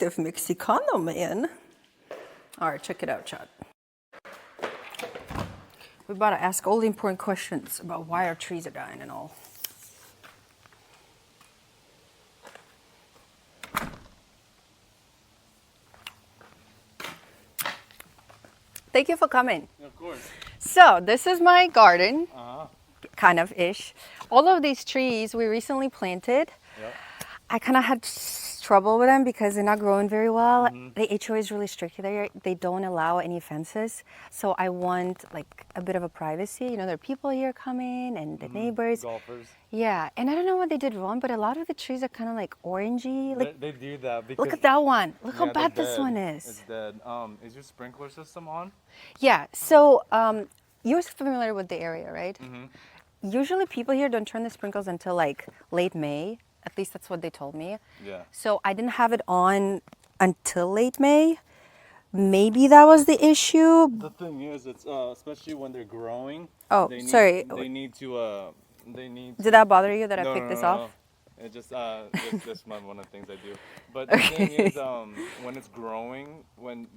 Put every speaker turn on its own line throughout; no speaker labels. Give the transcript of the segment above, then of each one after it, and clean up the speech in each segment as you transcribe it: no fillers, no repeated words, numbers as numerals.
Mexicano man. All right, check it out, chat. We're about to ask all the important questions about why our trees are dying and all. Thank you for coming.
Of course.
So this is my garden,
Uh-huh.
kind of ish. All of these trees we recently planted.
Yep.
I kind of had trouble with them because they're not growing very well. The HOA is really strict there. They don't allow any fences. So I want like a bit of a privacy. You know, there are people here coming and the neighbors.
Golfers.
Yeah, and I don't know what they did wrong, but a lot of the trees are kind of like orangey. Like,
They do that because
look at that one. Look how
they're
bad this
dead.
one is.
It's dead. Is your sprinkler system on?
Yeah, so you're familiar with the area, right? Usually people here don't turn the sprinkles until like late May. At least that's what they told me.
Yeah.
So I didn't have it on until late May. Maybe that was the issue.
The thing is, it's especially when they're growing.
Oh,
they need,
sorry.
They need to. They need.
Did that bother you that I
No,
picked
no,
this
no,
off?
no. It just that's one of the things I do. But the thing is, when it's growing,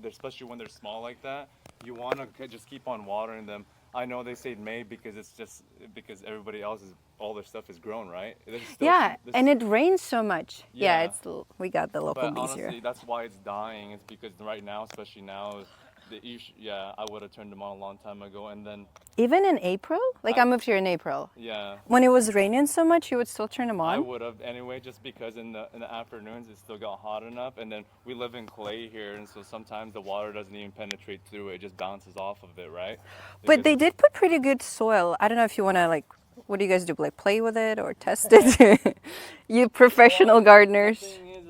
especially when they're small like that, you want to just keep on watering them. I know they say May because it's just because everybody else all their stuff is grown, right?
Yeah, and it rains so much. Yeah,
Yeah.
we got the local
But
bees
honestly,
here.
that's why it's dying. It's because right now, especially now, I would have turned them on a long time ago. And then,
Even in April? Like I moved here in April.
yeah,
When it was raining so much, you would still turn them on?
I would have anyway, just because in the afternoons it still got hot enough. And then we live in clay here, and so sometimes the water doesn't even penetrate through it; it just bounces off of it, right?
But they did put pretty good soil. I don't know if you want to like, what do you guys do? Like play with it or test it? You professional gardeners.
The thing is,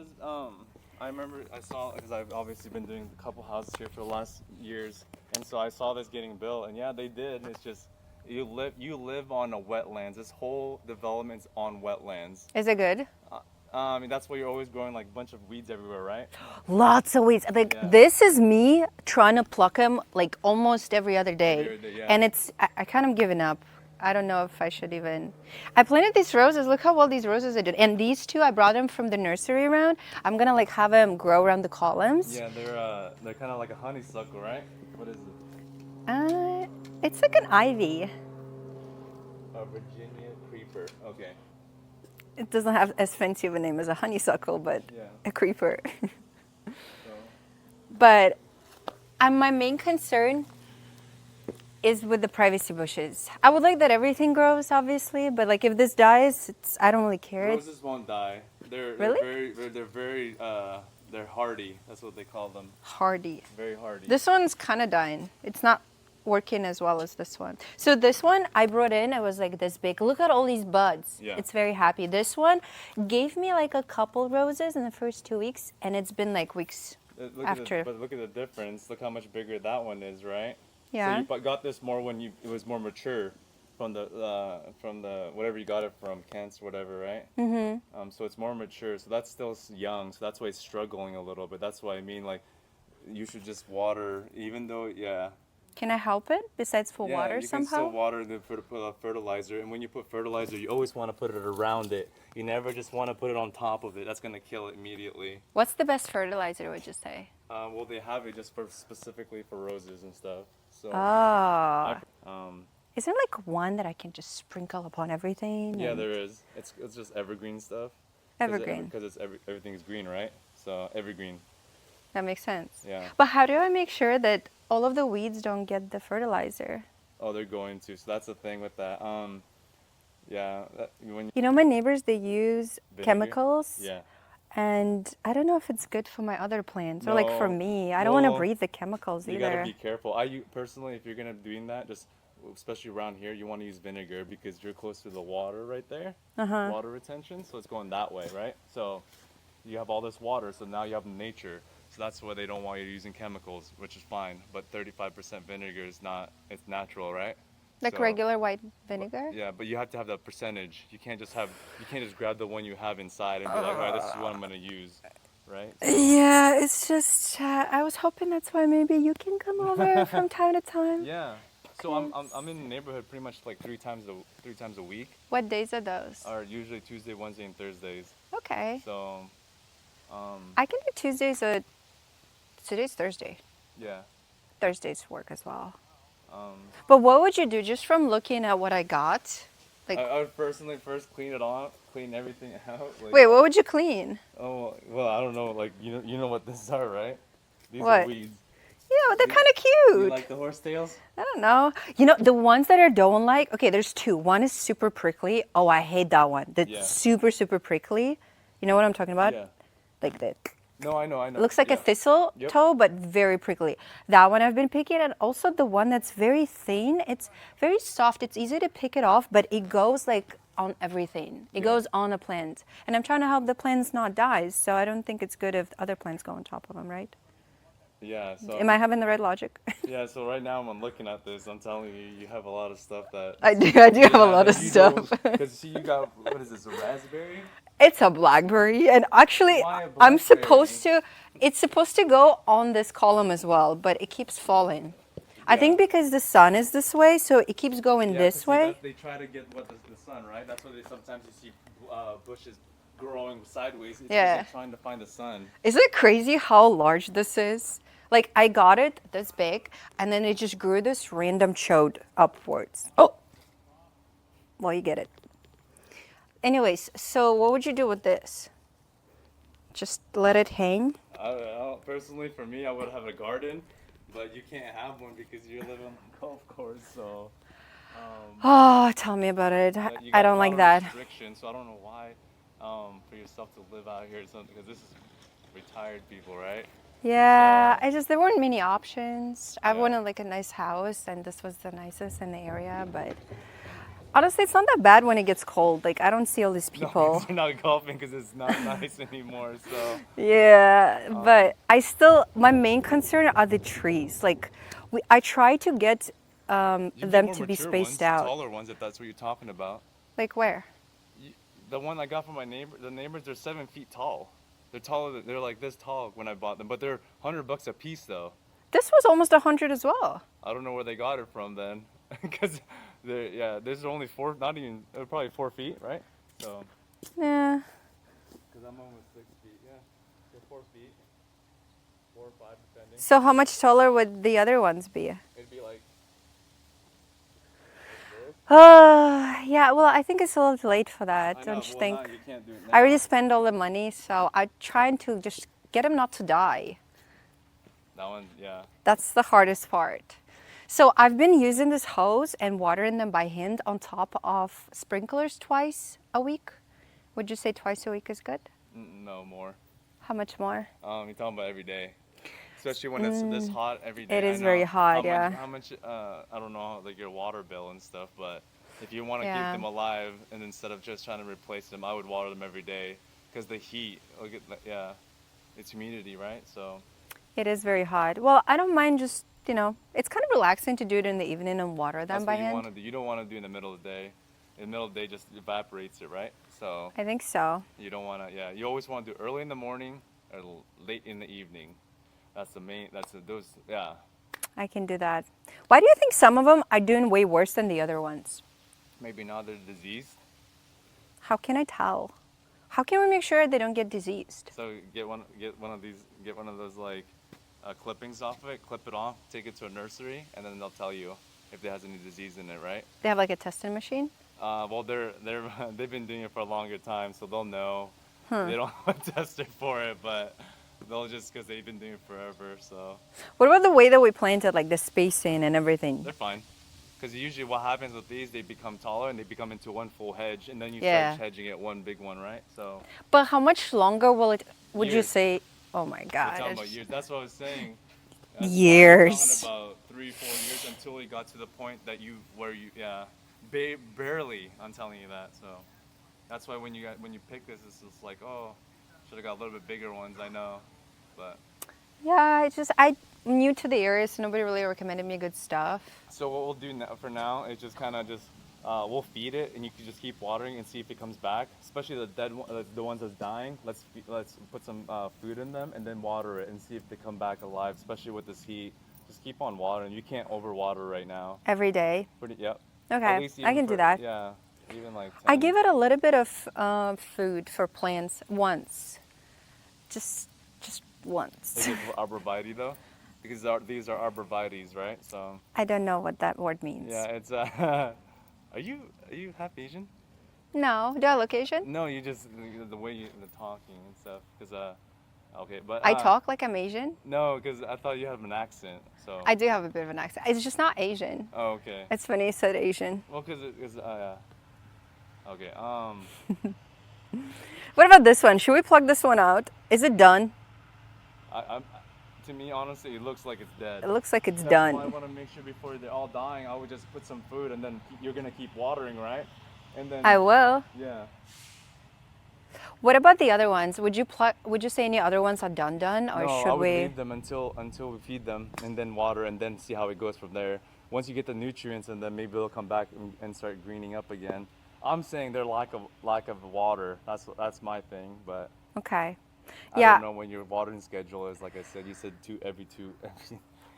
I remember I saw because I've obviously been doing a couple houses here for the last years, and so I saw this getting built, and yeah, they did. It's just you live on a wetlands. This whole development's on wetlands.
Is it good?
I mean, that's why you're always growing like a bunch of weeds everywhere, right?
Lots of weeds. Like
Yeah.
this is me trying to pluck them like almost every other day.
Every other day, yeah.
And I kind of given up. I don't know if I should even. I planted these roses. Look how well these roses are doing. And these two, I brought them from the nursery around. I'm gonna like have them grow around the columns.
Yeah, they're kind of like a honeysuckle, right? What is it?
It's like an ivy.
A Virginia creeper. Okay.
It doesn't have as fancy of a name as a honeysuckle, but
Yeah.
a creeper.
So,
But my main concern is with the privacy bushes. I would like that everything grows, obviously, but like if this dies, I don't really care.
roses won't die.
Really?
They're hardy. That's what they call them.
Hardy.
Very hardy.
This one's kind of dying. It's not working as well as this one. So this one I brought in, it was like this big. Look at all these buds.
Yeah.
It's very happy. This one gave me like a couple roses in the first 2 weeks, and it's been like weeks after.
But look at the difference. Look how much bigger that one is, right?
Yeah.
So you got this more when it was more mature from the whatever you got it from, Kent's, whatever, right? Mm-hmm. So it's more mature. So that's still young. So that's why it's struggling a little bit. That's why I mean, like, you should just water, even though, yeah.
Can I help it besides for water
you
somehow?
can still water the fertilizer, and when you put fertilizer, you always want to put it around it. You never just want to put it on top of it. That's gonna kill it immediately.
What's the best fertilizer, would you say?
Well, they have it just specifically for roses and stuff. So.
Ah.
I-
Is there like one that I can just sprinkle upon everything?
Yeah,
and-
there is. It's just evergreen stuff.
Evergreen.
Because everything's green, right? So evergreen.
That makes sense.
Yeah.
But how do I make sure that all of the weeds don't get the fertilizer?
Oh, they're going to. So that's the thing with that. Yeah. When
You know, my neighbors, they use
Vinegar?
chemicals.
Yeah.
And I don't know if it's good for my other plants or like for
No.
me. I don't want to
Well,
breathe the chemicals
You
either.
gotta be careful. Personally, if you're gonna be doing that, just especially around here, you want to use vinegar because you're close to the water right there. Water retention, so it's going that way, right? So you have all this water, so now you have nature. So that's why they don't want you using chemicals, which is fine. But 35% vinegar is not. It's natural, right?
Like
So-
regular white vinegar?
Yeah, but you have to have that percentage. You can't just grab the one you have inside and be like, all right, this is what I'm gonna use, right?
Yeah, it's just, I was hoping that's why maybe you can come over from time to time.
Yeah. So I'm in the neighborhood pretty much like three times a week.
What days are those?
Are usually Tuesday, Wednesday, and Thursdays.
Okay.
So
I can do Tuesdays. Today's Thursday.
Yeah.
Thursdays work as well.
Um,
But what would you do just from looking at what I got? Like,
I would personally first clean it off, clean everything out. Like,
wait, what would you clean?
oh well, I don't know. Like you know what these are, right? These are
What?
weeds.
Yeah, they're
You-
kind of
You
cute.
like the horsetails?
I don't know. You know, the ones that I don't like, okay, there's two. One is super prickly. Oh, I hate that one. That's
Yeah.
super, super prickly. You know what I'm talking about?
Yeah.
Like the,
No, I know.
it looks like
Yeah.
a thistle
Yep.
toe, but very prickly. That one I've been picking, and also the one that's very thin. It's very soft. It's easy to pick it off, but it goes like on everything. It
Yeah.
goes on a plant. And I'm trying to help the plants not die, so I don't think it's good if other plants go on top of them, right?
Yeah. So.
Am I having the right logic?
Yeah. So right now I'm looking at this. I'm telling you, you have a lot of stuff that.
I do have a lot of stuff.
Because see, you got what is this? A raspberry?
It's a blackberry, and actually,
Why a
I'm supposed
blackberry?
to. It's supposed to go on this column as well, but it keeps falling. I think
Yeah.
because the sun is this way, so it keeps going
Yeah,
this
'cause see,
way.
they try to get what the sun, right? That's why they sometimes you see bushes growing sideways. It's 'cause
Yeah.
they're trying to find the sun.
Isn't it crazy how large this is? Like I got it this big, and then it just grew this random chode upwards. Oh, well, you get it. Anyways, so what would you do with this? Just let it hang?
Personally, for me, I would have a garden, but you can't have one because you live on the golf course. So
Oh, tell me about it.
but you
I
got a
don't
lot
like
of
that.
restrictions. So I don't know why for yourself to live out here, because this is retired people, right?
Yeah,
So-
I just there weren't many options. I
Yeah.
wanted like a nice house, and this was the nicest in the area. But honestly, it's not that bad when it gets cold. Like I don't see all these
No,
people.
'cause you're not golfing because it's not nice anymore. So
Yeah, but I still my main concern are the trees. Like I try to get
you get
them
more
to be
mature
spaced
ones,
out.
taller ones, if that's what you're talking about.
Like where?
The one I got from my neighbor, the neighbors, they're 7 feet tall. They're taller. They're like this tall when I bought them, but they're $100 a piece though.
This was almost 100 as well.
I don't know where they got it from then, because there's only four, not even probably 4 feet, right? So,
Yeah.
because I'm almost 6 feet, yeah, so 4 feet, 4 or 5 depending.
So how much taller would the other ones be?
It'd be like this.
Yeah, well, I think it's a little late for that,
I know,
don't you
well,
think?
now you can't do it
I already
now.
spent all the money, so I'm trying to just get him not to die.
That one, yeah.
That's the hardest part. So I've been using this hose and watering them by hand on top of sprinklers twice a week. Would you say twice a week is good?
No more.
How much more?
You're talking about every day, especially when it's this hot every day.
It
I
is very
know.
hot,
How much-
yeah.
How much? I don't know, like your water bill and stuff, but if you want to
Yeah.
keep them alive, and instead of just trying to replace them, I would water them every day, because the heat. Look at, yeah, it's humidity, right? So
It is very hot. Well, I don't mind just, it's kind of relaxing to do it in the evening and water them
that's
by
what you
hand.
want to do. You don't want to do in the middle of the day. In the middle of the day, just evaporates it, right? So
I think so.
you don't want to. Yeah, you always want to do early in the morning or late in the evening. That's the main. Those. Yeah.
I can do that. Why do you think some of them are doing way worse than the other ones?
Maybe now they're diseased.
How can I tell? How can we make sure they don't get diseased?
So get one of these, get one of those like clippings off of it, clip it off, take it to a nursery, and then they'll tell you if there has any disease in it, right?
They have like a testing machine?
Well, they've been doing it for a longer time, so they'll know. They don't have a tester for it, but they'll just because they've been doing it forever, so
What about the way that we planted, like the spacing and everything?
they're fine. Because usually what happens with these, they become taller and they become into one full hedge, and then you
Yeah.
start hedging it one big one, right? So
But how much longer will it, would you
Years.
say, oh my
we're
God.
talking about years. That's what I was saying. We're
Years.
talking about 3-4 years until it got to the point that barely. I'm telling you that. So that's why when you pick this, it's just like, oh, should have got a little bit bigger ones. I know, but
Yeah, I'm new to the area, so nobody really recommended me good stuff.
so what we'll do now, for now is just kind of we'll feed it, and you can just keep watering and see if it comes back. Especially the dead one, the ones that's dying. Let's put some food in them and then water it and see if they come back alive. Especially with this heat, just keep on watering. You can't overwater right now.
Every day.
Yep.
Okay,
At least
I
even
can do
for-
that.
Yeah, even like 10.
I give it a little bit of food for plants once. just once.
Is it for arborvitae though? Because these are arborvitaes, right? So
I don't know what that word means.
yeah, it's are you half Asian?
No, do I look Asian?
No, you just the way the talking and stuff. Cause okay, but
I talk like I'm Asian.
no, because I thought you had an accent. So
I do have a bit of an accent. It's just not Asian.
oh, okay.
It's funny you said Asian.
Well, cause it's okay.
What about this one? Should we plug this one out? Is it done?
To me, honestly, it looks like it's dead.
It looks like it's
That's
done.
why I want to make sure before they're all dying, I would just put some food, and then you're gonna keep watering, right? And then
I will.
yeah.
What about the other ones? Would you say any other ones are done, or
No,
should
I would
we?
leave them until we feed them, and then water, and then see how it goes from there. Once you get the nutrients, and then maybe they'll come back and start greening up again. I'm saying their lack of water. That's my thing, but
Okay.
I
Yeah.
don't know when your watering schedule is. Like I said, you said every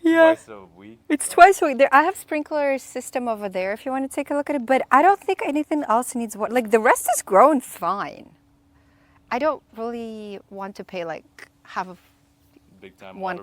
Yeah.
twice a week.
It's twice a week. There, I have sprinkler system over there if you want to take a look at it, but I don't think anything else needs water. Like the rest is growing fine. I don't really want to pay like half of
Big time
1K